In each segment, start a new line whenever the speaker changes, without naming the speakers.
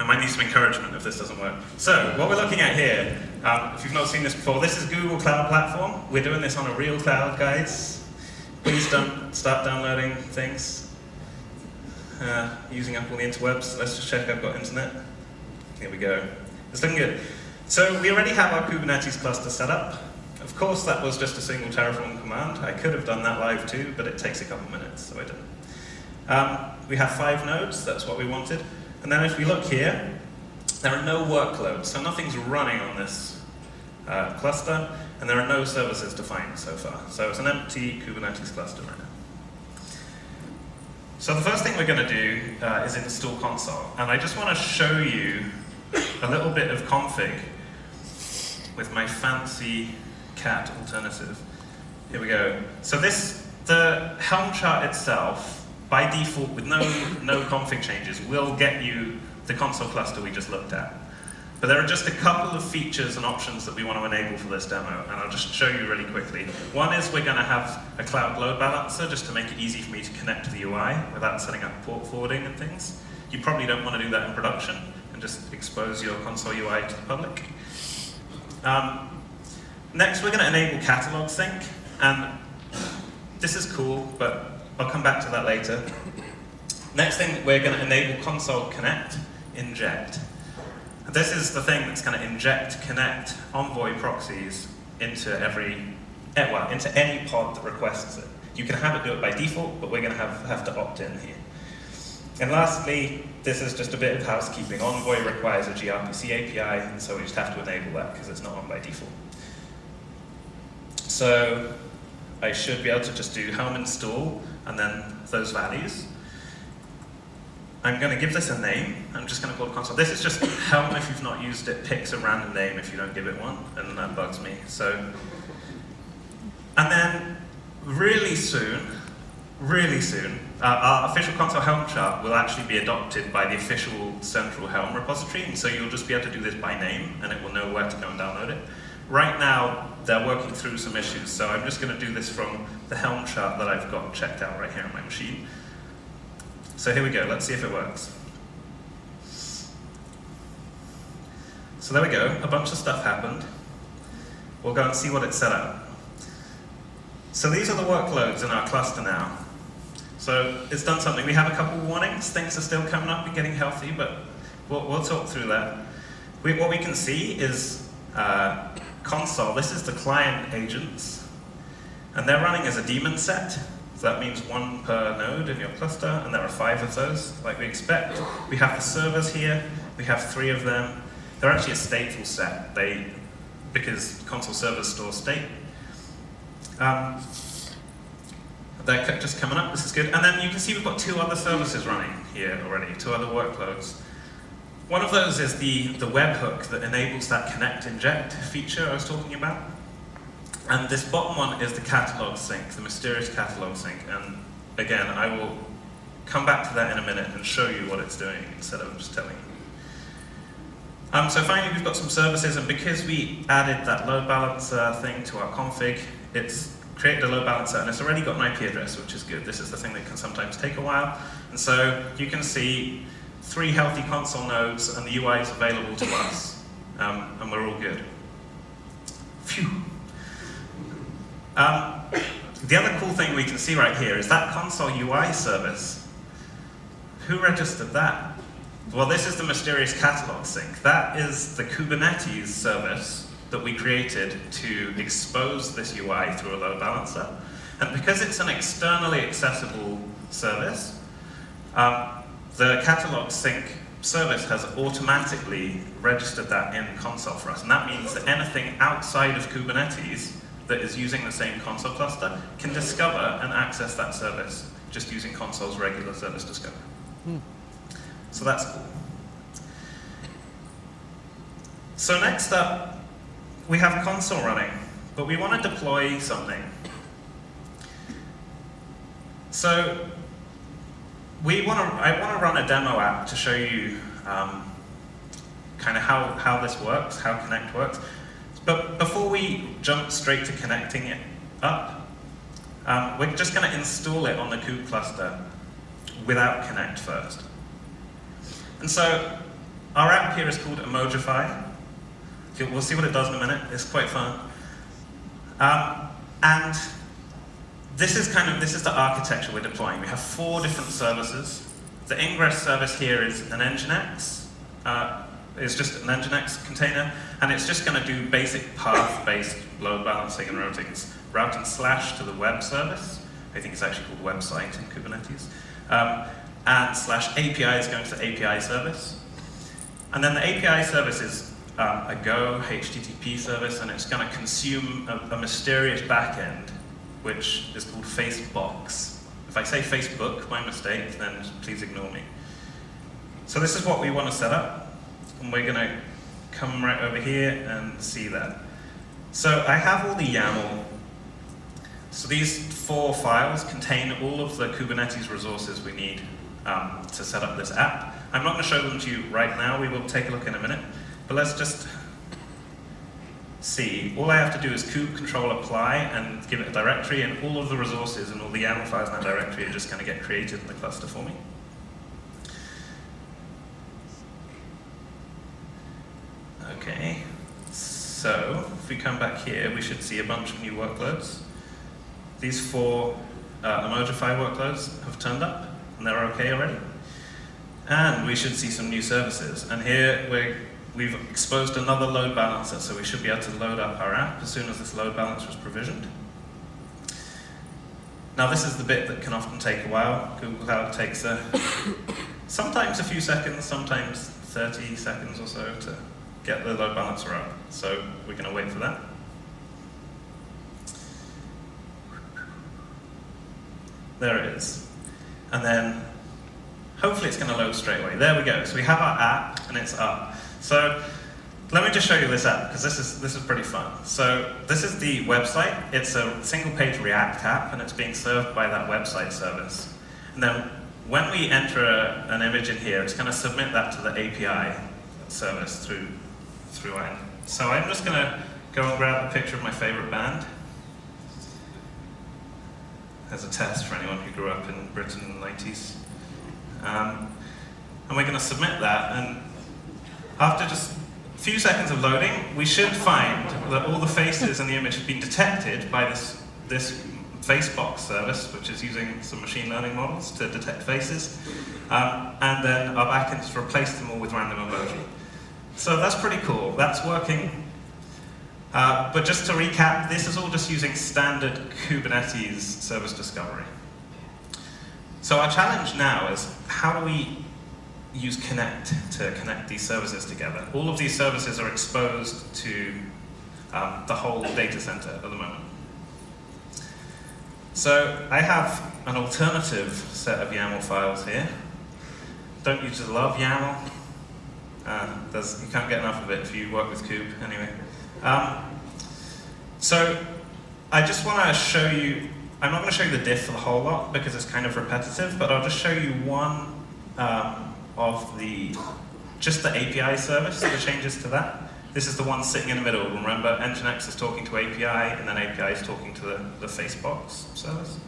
might need some encouragement if this doesn't work. So, what we're looking at here, if you've not seen this before, this is Google Cloud Platform. We're doing this on a real cloud, guys. Please don't start downloading things using up all the interwebs. Let's just check I've got internet. Here we go. It's looking good. So we already have our Kubernetes cluster set up. Of course, that was just a single Terraform command. I could have done that live too, but it takes a couple minutes, so I didn't. We have 5 nodes. That's what we wanted. And then if we look here, there are no workloads, so nothing's running on this cluster, and there are no services defined so far. So it's an empty Kubernetes cluster right now. So the first thing we're going to do is install Consul. And I just want to show you a little bit of config with my fancy cat alternative. Here we go. So the Helm chart itself, by default, with no config changes, will get you the Consul cluster we just looked at. But there are just a couple of features and options that we want to enable for this demo, and I'll just show you really quickly. One is we're going to have a cloud load balancer, just to make it easy for me to connect to the UI without setting up port forwarding and things. You probably don't want to do that in production, and just expose your Consul UI to the public. Next, we're going to enable catalog sync, and this is cool, but I'll come back to that later. Next thing, we're going to enable Consul-k8s inject. This is the thing that's going to inject, connect Envoy proxies into into any pod that requests it. You can have it do it by default, but we're going to have to opt in here. And lastly, this is just a bit of housekeeping. Envoy requires a gRPC API, and so we just have to enable that because it's not on by default. So I should be able to just do helm install and then those values. I'm going to give this a name. I'm just going to call it Consul. This is just Helm. If you've not used it, picks a random name if you don't give it one, and that bugs me. So, and then really soon, our official Consul Helm chart will actually be adopted by the official central Helm repository, and so you'll just be able to do this by name, and it will know where to go and download it. Right now, they're working through some issues, so I'm just going to do this from the Helm chart that I've got checked out right here on my machine. So here we go, let's see if it works. So there we go, a bunch of stuff happened. We'll go and see what it set up. So these are the workloads in our cluster now. So it's done something. We have a couple warnings, things are still coming up and getting healthy, but we'll talk through that. What we can see is Consul, this is the client agents, and they're running as a daemon set. So that means 1 per node in your cluster, and there are 5 of those, like we expect. We have the servers here, we have 3 of them. They're actually a stateful set, because Consul servers store state. They're just coming up, this is good. And then you can see we've got 2 other services running here already, 2 other workloads. One of those is the webhook that enables that connect inject feature I was talking about. And this bottom one is the catalog sync, the mysterious catalog sync. And again, I will come back to that in a minute and show you what it's doing instead of just telling you. So finally, we've got some services, and because we added that load balancer thing to our config, it's created a load balancer, and it's already got an IP address, which is good. This is the thing that can sometimes take a while. And so you can see 3 healthy Consul nodes, and the UI is available to us, and we're all good. Phew. The other cool thing we can see right here is that Consul UI service. Who registered that? Well, this is the mysterious catalog sync. That is the Kubernetes service that we created to expose this UI through a load balancer. And because it's an externally accessible service, the catalog sync service has automatically registered that in Consul for us. And that means that anything outside of Kubernetes that is using the same Consul cluster can discover and access that service just using Consul's regular service discover. So that's cool. So next up, we have Consul running, but we want to deploy something. So I want to run a demo app to show you kind of how this works, how Connect works. But before we jump straight to connecting it up, we're just going to install it on the kube cluster without Connect first. And so our app here is called Emojify. We'll see what it does in a minute. It's quite fun. And this is the architecture we're deploying. We have 4 different services. The ingress service here is an Nginx. It's just an Nginx container, and it's just going to do basic path-based load balancing and routing slash to the web service. I think it's actually called website in Kubernetes. And slash API is going to the API service. And then the API service is a Go HTTP service, and it's going to consume a mysterious backend, which is called Facebox. If I say Facebook, my mistake, then please ignore me. So this is what we want to set up, and we're going to come right over here and see that. So I have all the YAML. So these 4 files contain all of the Kubernetes resources we need to set up this app. I'm not going to show them to you right now. We will take a look in a minute. But let's just see. All I have to do is kube control apply and give it a directory, and all of the resources and all the YAML files in that directory are just going to get created in the cluster for me. Okay, so if we come back here, we should see a bunch of new workloads. These 4 Emojify workloads have turned up, and they're okay already. And we should see some new services. And here we've exposed another load balancer, so we should be able to load up our app as soon as this load balancer is provisioned. Now this is the bit that can often take a while. Google Cloud takes sometimes a few seconds, sometimes 30 seconds or so to get the load balancer up. So we're going to wait for that. There it is. And then hopefully it's going to load straight away. There we go. So we have our app, and it's up. So let me just show you this app, because this is pretty fun. So this is the website. It's a single-page React app, and it's being served by that website service. And then when we enter an image in here, it's going to submit that to the API service through N. So I'm just going to go and grab a picture of my favorite band as a test for anyone who grew up in Britain in the 90s. And we're going to submit that, and after just a few seconds of loading, we should find that all the faces in the image have been detected by this Facebox service, which is using some machine learning models to detect faces. And then our backend has replaced them all with random emoji. So that's pretty cool. That's working. But just to recap, this is all just using standard Kubernetes service discovery. So our challenge now is, how do we use Connect to connect these services together? All of these services are exposed to the whole data center at the moment. So I have an alternative set of YAML files here. Don't you just love YAML? You can't get enough of it if you work with Kube, anyway. So I just want to show you, I'm not going to show you the diff for the whole lot because it's kind of repetitive, but I'll just show you one of just the API service, the changes to that. This is the one sitting in the middle. Remember, Nginx is talking to API, and then API is talking to the Facebox service.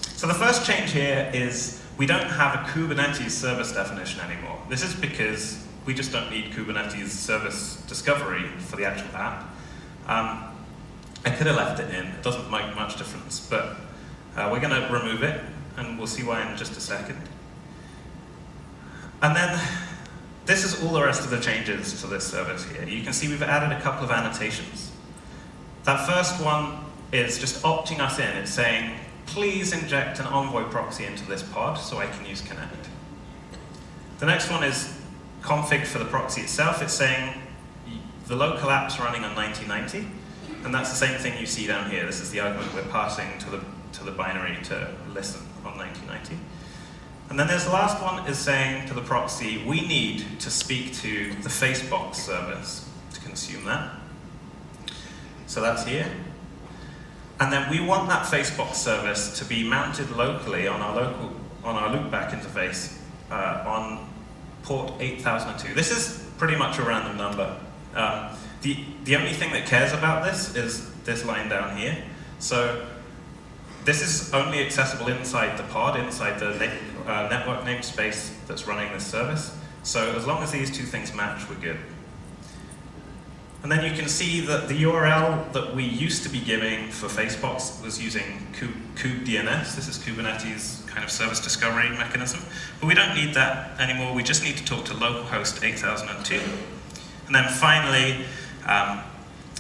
So the first change here is we don't have a Kubernetes service definition anymore. This is because we just don't need Kubernetes service discovery for the actual app. I could have left it in. It doesn't make much difference, but we're going to remove it, and we'll see why in just a second. And then this is all the rest of the changes to this service here. You can see we've added a couple of annotations. That first one is just opting us in. It's saying, please inject an Envoy proxy into this pod so I can use Connect. The next one is config for the proxy itself. It's saying the local app's running on 1990, and that's the same thing you see down here. This is the argument we're passing to the binary to listen on 1990. And then there's the last one is saying to the proxy, we need to speak to the Facebox service to consume that. So that's here. And then we want that Facebox service to be mounted locally on our loopback interface on port 8002. This is pretty much a random number. The only thing that cares about this is this line down here. So this is only accessible inside the pod, inside the network namespace that's running this service. So as long as these two things match, we're good. And then you can see that the URL that we used to be giving for Facebox was using kube-DNS. This is Kubernetes kind of service discovery mechanism. But we don't need that anymore. We just need to talk to localhost 8002. And then finally,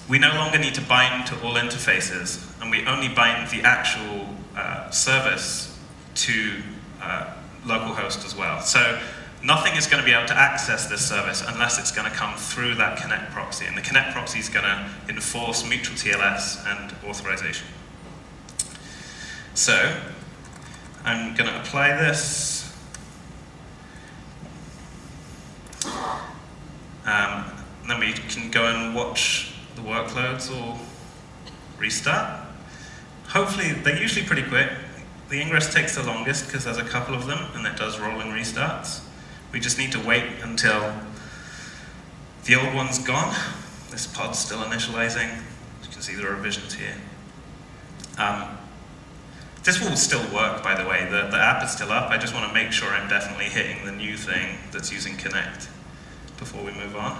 we no longer need to bind to all interfaces, and we only bind the actual service to localhost as well. So nothing is going to be able to access this service unless it's going to come through that connect proxy, and the connect proxy is going to enforce mutual TLS and authorization. So I'm going to apply this. And then we can go and watch the workloads all restart. Hopefully, they're usually pretty quick. The ingress takes the longest because there's a couple of them, and it does rolling restarts. We just need to wait until the old one's gone. This pod's still initializing. You can see the revisions here. This will still work, by the way. The app is still up. I just want to make sure I'm definitely hitting the new thing that's using Connect before we move on.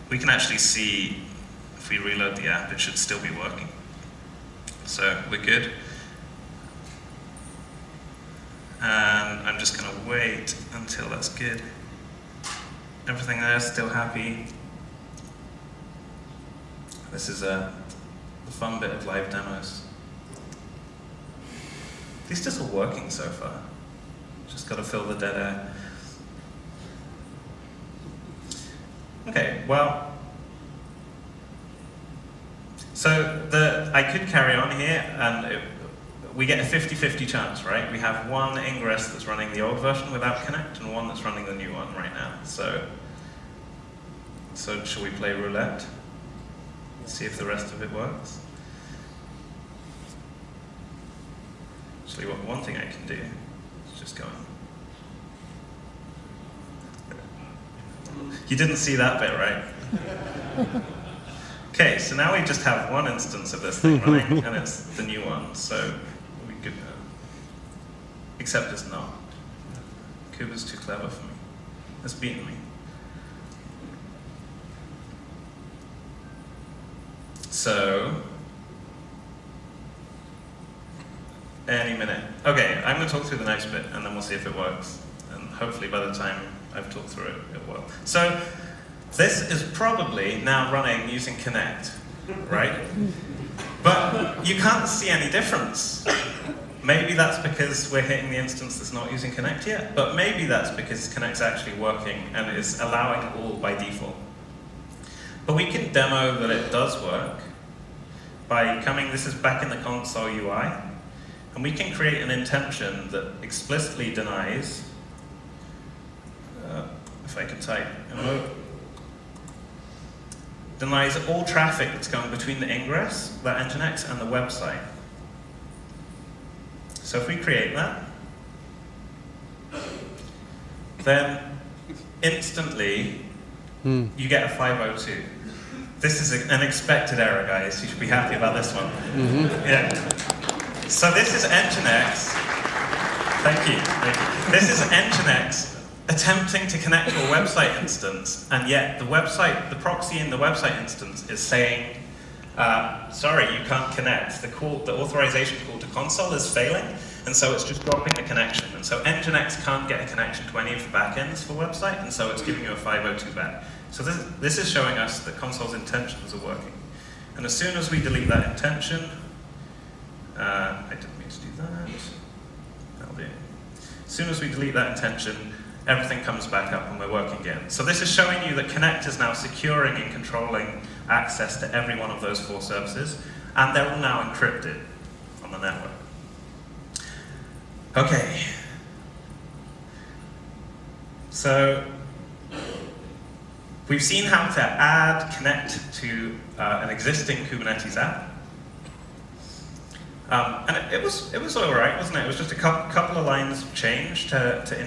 We can actually see, if we reload the app, it should still be working. So we're good. And I'm just going to wait until that's good. Everything there is still happy. This is the fun bit of live demos. These just are working so far. Just got to fill the dead air. Okay, well, so I could carry on here, and we get a 50-50 chance, right? We have one ingress that's running the old version without Connect, and one that's running the new one right now. So shall we play roulette? See if the rest of it works. Actually, one thing I can do is just go on. You didn't see that bit, right? Okay, so now we just have one instance of this thing running, and it's the new one, so we could, except it's not. Kuber's too clever for me. It's beaten me. So, any minute. Okay, I'm going to talk through the next bit, and then we'll see if it works. And hopefully by the time I've talked through it, it will. So, this is probably now running using Connect, right? But you can't see any difference. Maybe that's because we're hitting the instance that's not using Connect yet, but maybe that's because Connect's actually working and is allowing all by default. But we can demo that it does work by coming, this is back in the console UI, and we can create an intention that explicitly denies, if I can type, denies all traffic that's going between the ingress, that Nginx, and the website. So if we create that, then instantly you get a 502. This is an expected error, guys. You should be happy about this one. Yeah. So this is Nginx. Thank you. This is Nginx attempting to connect to a website instance, and yet the proxy in the website instance is saying, sorry, you can't connect. The authorization call to console is failing, and so it's just dropping the connection. And so Nginx can't get a connection to any of the backends for website, and so it's giving you a 502 back. So this is showing us that console's intentions are working. And as soon as we delete that intention, I didn't mean to do that. That'll do. As soon as we delete that intention, everything comes back up and we're working again. So this is showing you that Connect is now securing and controlling access to every one of those 4 services, and they're all now encrypted on the network. Okay. So we've seen how to add Connect to an existing Kubernetes app. And it was all right, wasn't it? It was just a couple of lines of change to